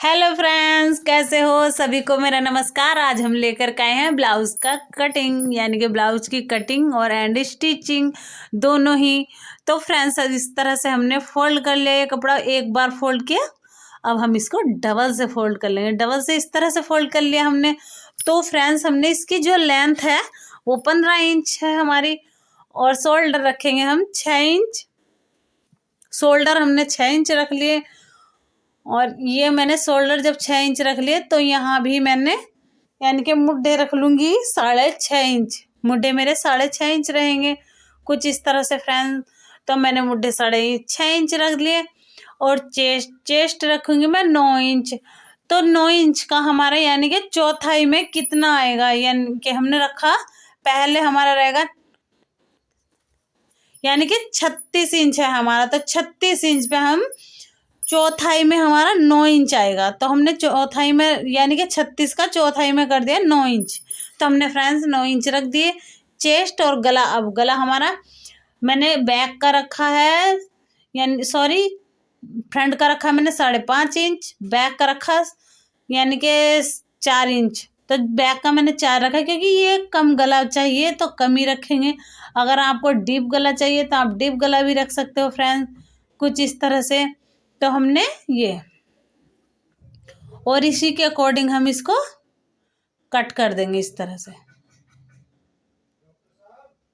Hello friends, कैसे हो? सभी को मेरा नमस्कार। आज हम लेकर के आए हैं ब्लाउज का कटिंग, यानी कि ब्लाउज की कटिंग और एंड स्टिचिंग दोनों ही। तो फ्रेंड्स, इस तरह से हमने फोल्ड कर लिया ये कपड़ा, एक बार फोल्ड किया। अब हम इसको डबल से फोल्ड कर लेंगे। डबल से इस तरह से फोल्ड कर लिया हमने। तो फ्रेंड्स, हमने इसकी जो लेंथ है वो 15 इंच है हमारी, और शोल्डर रखेंगे हम 6 इंच। शोल्डर हमने 6 इंच रख लिए, और ये मैंने शोल्डर जब 6 इंच रख लिए तो यहाँ भी मैंने यानी कि मुड्ढे रख लूँगी 6.5 इंच। मुड्ढे मेरे 6.5 इंच रहेंगे कुछ इस तरह से फ्रेंड। तो मैंने मुड्ढे 6.5 इंच रख लिए, और चेस्ट रखूँगी मैं 9 इंच। तो 9 इंच का हमारा यानी कि चौथाई में कितना आएगा, यानी कि हमने रखा पहले हमारा रहेगा यानी कि 36 इंच है हमारा। तो 36 इंच पे हम चौथाई में हमारा 9 इंच आएगा। तो हमने चौथाई में यानी कि 36 का चौथाई में कर दिया 9 इंच। तो हमने फ्रेंड्स 9 इंच रख दिए। चेस्ट और गला, अब गला हमारा मैंने बैक का रखा है, यानी सॉरी फ्रंट का रखा मैंने 5.5 इंच, बैक का रखा यानी कि 4 इंच। तो बैक का मैंने 4 रखा, क्योंकि ये कम गला चाहिए तो कम ही रखेंगे। अगर आपको डीप गला चाहिए तो आप डीप गला भी रख सकते हो फ्रेंड्स, कुछ इस तरह से। तो हमने ये, और इसी के अकॉर्डिंग हम इसको कट कर देंगे इस तरह से।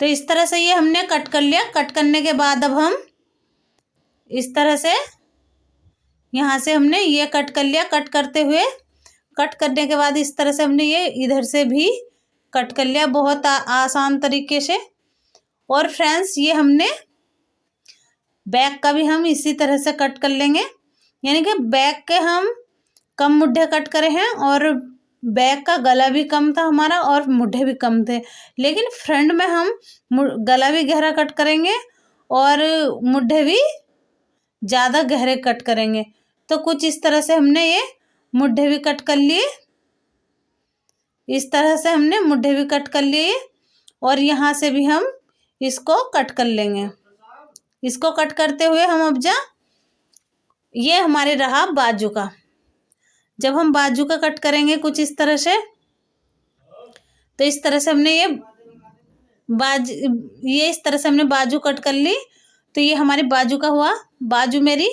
तो इस तरह से ये हमने कट कर लिया। कट करने के बाद अब हम इस तरह से यहाँ से हमने ये कट कर लिया। कट करते हुए, कट करने के बाद इस तरह से हमने ये इधर से भी कट कर लिया, बहुत आसान तरीके से। और फ्रेंड्स, ये हमने बैक का भी हम इसी तरह से कट कर लेंगे, यानी कि बैक के हम कम मुड्ढे कट करे हैं, और बैक का गला भी कम था हमारा और मुड्ढे भी कम थे। लेकिन फ्रंट में हम गला भी गहरा कट करेंगे और मुड्ढे भी ज़्यादा गहरे कट करेंगे। तो कुछ इस तरह से हमने ये मुड्ढे भी कट कर लिए। इस तरह से हमने मुड्ढे भी कट कर लिए, और यहाँ से भी हम इसको कट कर लेंगे। इसको कट करते हुए हम अब ये हमारे रहा बाजू का। जब हम बाजू का कट करेंगे कुछ इस तरह से, तो इस तरह से हमने ये इस तरह से हमने बाजू कट कर ली। तो ये हमारी बाजू का हुआ। बाजू मेरी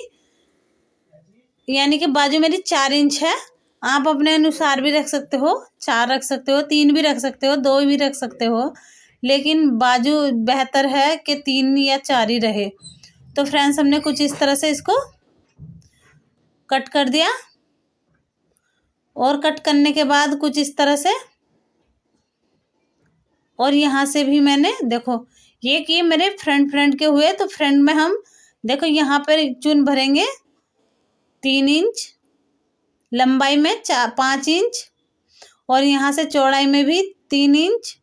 यानी कि बाजू मेरी 4 इंच है। आप अपने अनुसार भी रख सकते हो, 4 रख सकते हो, 3 भी रख सकते हो, 2 भी रख सकते हो, लेकिन बाजू बेहतर है कि 3 या 4 ही रहे। तो फ्रेंड्स, हमने कुछ इस तरह से इसको कट कर दिया, और कट करने के बाद कुछ इस तरह से, और यहाँ से भी मैंने देखो ये कि मेरे फ्रंट के हुए। तो फ्रंट में हम देखो यहाँ पर चून भरेंगे 3 इंच, लंबाई में 5 इंच, और यहाँ से चौड़ाई में भी 3 इंच,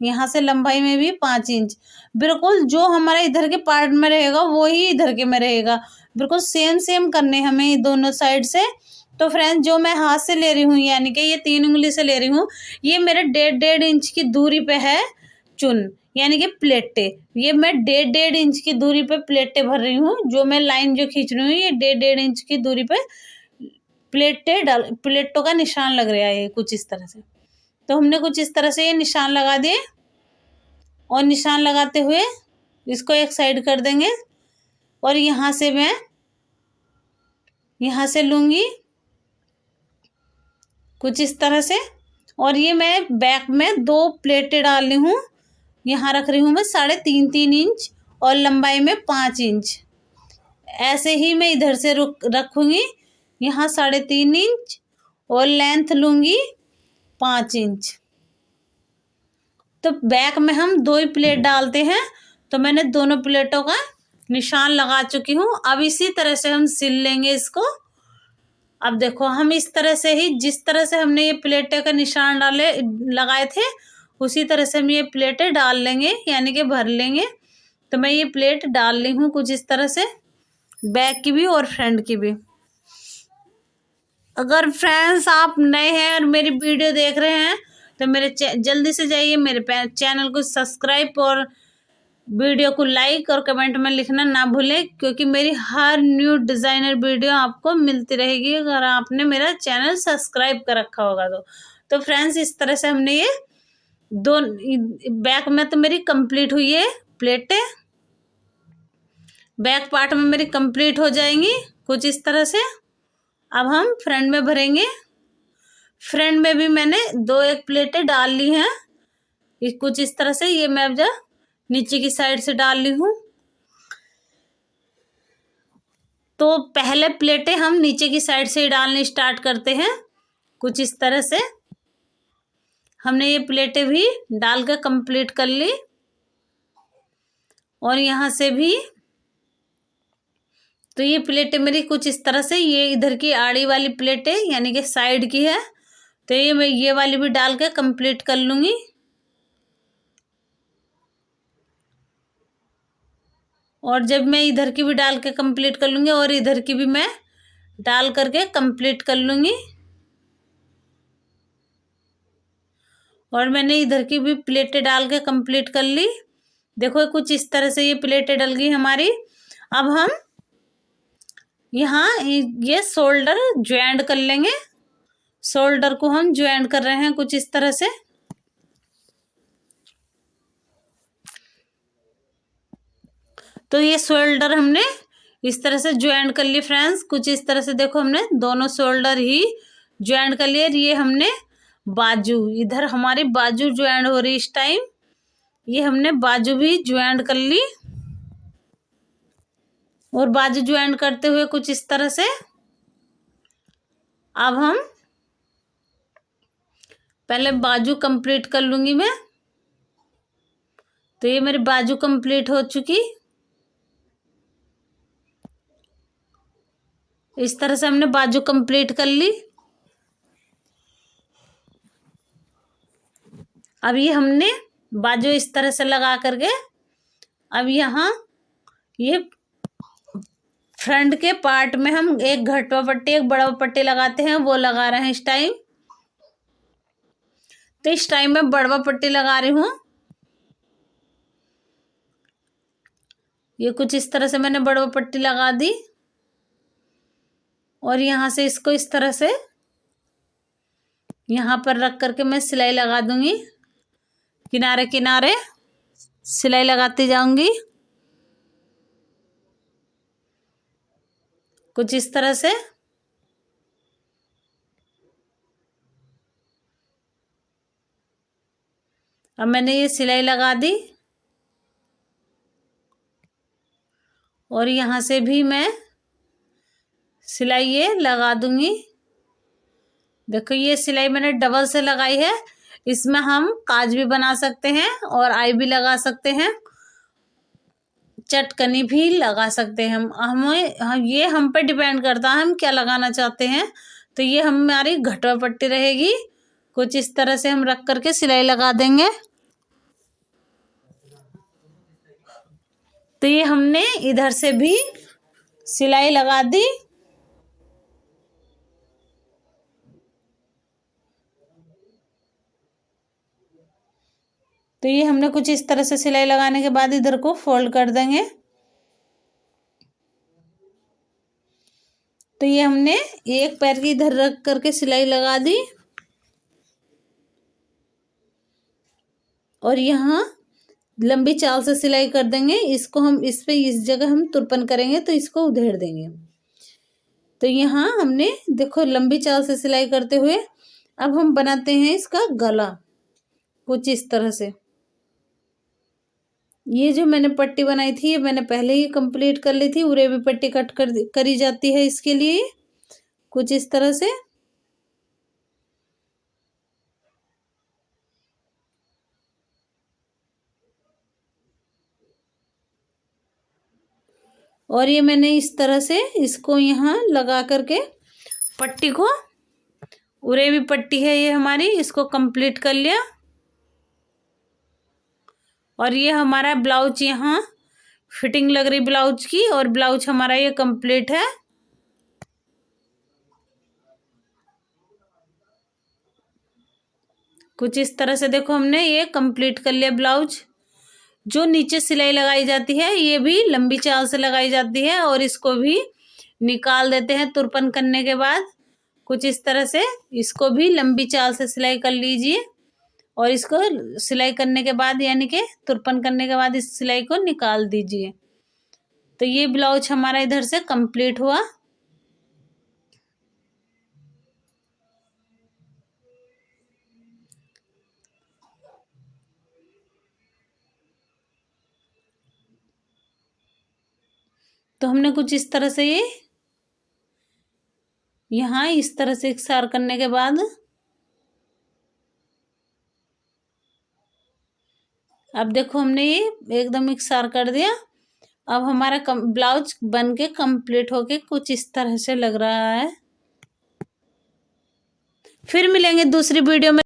यहाँ से लंबाई में भी 5 इंच। बिल्कुल जो हमारे इधर के पार्ट में रहेगा वो ही इधर के में रहेगा, बिल्कुल सेम सेम करने हमें दोनों साइड से। तो फ्रेंड्स, जो मैं हाथ से ले रही हूँ यानी कि ये 3 उंगली से ले रही हूँ, ये मेरे 1.5 इंच की दूरी पे है चुन, यानी कि प्लेटें। ये मैं 1.5 इंच की दूरी पे प्लेटें भर रही हूँ। जो मैं लाइन जो खींच रही हूँ ये 1.5 इंच की दूरी पे प्लेटों का निशान लग रहा है, ये कुछ इस तरह से। तो हमने कुछ इस तरह से ये निशान लगा दिए, और निशान लगाते हुए इसको एक साइड कर देंगे, और यहाँ से मैं यहाँ से लूँगी कुछ इस तरह से। और ये मैं बैक में 2 प्लेटें डाल रही हूँ। यहाँ रख रही हूँ मैं 3.5 इंच, और लंबाई में 5 इंच। ऐसे ही मैं इधर से रखूँगी यहाँ 3.5 इंच, और लेंथ लूँगी 5 इंच। तो बैक में हम 2 ही प्लेट डालते हैं। तो मैंने दोनों प्लेटों का निशान लगा चुकी हूँ। अब इसी तरह से हम सिल लेंगे इसको। अब देखो, हम इस तरह से ही, जिस तरह से हमने ये प्लेटें का निशान लगाए थे, उसी तरह से हम ये प्लेटें डाल लेंगे, यानी कि भर लेंगे। तो मैं ये प्लेट डाल ली हूँ कुछ इस तरह से, बैक की भी और फ्रंट की भी। अगर फ्रेंड्स आप नए हैं और मेरी वीडियो देख रहे हैं तो मेरे जल्दी से जाइए मेरे चैनल को सब्सक्राइब और वीडियो को लाइक और कमेंट में लिखना ना भूलें, क्योंकि मेरी हर न्यू डिज़ाइनर वीडियो आपको मिलती रहेगी अगर आपने मेरा चैनल सब्सक्राइब कर रखा होगा तो फ्रेंड्स इस तरह से हमने ये दो बैक में तो मेरी कंप्लीट हुई है प्लेटें, बैक पार्ट में मेरी कंप्लीट हो जाएंगी कुछ इस तरह से। अब हम फ्रंट में भरेंगे। फ्रंट में भी मैंने एक प्लेटें डाल ली हैं कुछ इस तरह से। ये मैं अब जब नीचे की साइड से डाल ली हूँ, तो पहले प्लेटें हम नीचे की साइड से ही डालने स्टार्ट करते हैं कुछ इस तरह से। हमने ये प्लेटें भी डाल कर कंप्लीट कर ली और यहाँ से भी तो ये प्लेटें मेरी कुछ इस तरह से, ये इधर की आड़ी वाली प्लेटें यानी कि साइड की है, तो ये मैं ये वाली भी डाल के कंप्लीट कर लूँगी। और जब मैं इधर की भी डाल के कंप्लीट कर लूँगी और इधर की भी मैं डाल करके कंप्लीट कर लूँगी। और मैंने इधर की भी प्लेटें डाल के कंप्लीट कर ली। देखो कुछ इस तरह से ये प्लेटें डल गई हमारी। अब हम यहाँ ये शोल्डर ज्वाइंट कर लेंगे। शोल्डर को हम ज्वाइंट कर रहे हैं कुछ इस तरह से। तो ये शोल्डर हमने इस तरह से ज्वाइंट कर ली फ्रेंड्स कुछ इस तरह से। देखो हमने दोनों शोल्डर ही ज्वाइंट कर लिए। ये हमने बाजू, इधर हमारी बाजू ज्वाइंट हो रही इस टाइम, ये हमने बाजू भी ज्वाइंट कर ली। और बाजू ज्वाइंट करते हुए कुछ इस तरह से। अब हम पहले बाजू कंप्लीट कर लूंगी मैं। तो ये मेरी बाजू कंप्लीट हो चुकी। इस तरह से हमने बाजू कंप्लीट कर ली। अब ये हमने बाजू इस तरह से लगा करके अब यहाँ ये फ्रंट के पार्ट में हम एक घटवा पट्टी एक बड़ा पट्टी लगाते हैं, वो लगा रहे हैं इस टाइम। तो इस टाइम मैं बड़वा पट्टी लगा रही हूँ। ये कुछ इस तरह से मैंने बड़वा पट्टी लगा दी और यहाँ से इसको इस तरह से यहाँ पर रख करके मैं सिलाई लगा दूंगी। किनारे किनारे सिलाई लगाती जाऊंगी कुछ इस तरह से। अब मैंने ये सिलाई लगा दी और यहाँ से भी मैं सिलाई ये लगा दूंगी। देखो ये सिलाई मैंने डबल से लगाई है। इसमें हम काज भी बना सकते हैं और आई भी लगा सकते हैं, चटकनी भी लगा हैं हम ये हम पे डिपेंड करता है हम क्या लगाना चाहते हैं। तो ये हमारी घटवा पट्टी रहेगी कुछ इस तरह से हम रख करके सिलाई लगा देंगे। तो ये हमने इधर से भी सिलाई लगा दी। तो ये हमने कुछ इस तरह से सिलाई लगाने के बाद इधर को फोल्ड कर देंगे। तो ये हमने एक पैर की इधर रख करके सिलाई लगा दी और यहाँ लंबी चाल से सिलाई कर देंगे। इसको हम इस पे इस जगह हम तुरपन करेंगे तो इसको उधेड़ देंगे। तो यहाँ हमने देखो लंबी चाल से सिलाई करते हुए अब हम बनाते हैं इसका गला कुछ इस तरह से। ये जो मैंने पट्टी बनाई थी ये मैंने पहले ही कंप्लीट कर ली थी। उरे भी पट्टी कट करी जाती है इसके लिए कुछ इस तरह से। और ये मैंने इस तरह से इसको यहाँ लगा करके पट्टी को, उरे भी पट्टी है ये हमारी, इसको कंप्लीट कर लिया। और ये हमारा ब्लाउज यहाँ फिटिंग लग रही ब्लाउज की और ब्लाउज हमारा ये कंप्लीट है। कुछ इस तरह से देखो हमने ये कंप्लीट कर लिया ब्लाउज। जो नीचे सिलाई लगाई जाती है ये भी लंबी चाल से लगाई जाती है, और इसको भी निकाल देते हैं तुरपन करने के बाद। कुछ इस तरह से इसको भी लंबी चाल से सिलाई कर लीजिए, और इसको सिलाई करने के बाद यानी कि तुरपन करने के बाद इस सिलाई को निकाल दीजिए। तो ये ब्लाउज हमारा इधर से कंप्लीट हुआ। तो हमने कुछ इस तरह से ये यहाँ इस तरह से इकसार करने के बाद अब देखो हमने ये एकदम इकसार कर दिया। अब हमारा ब्लाउज बन के कंप्लीट होके कुछ इस तरह से लग रहा है। फिर मिलेंगे दूसरी वीडियो में।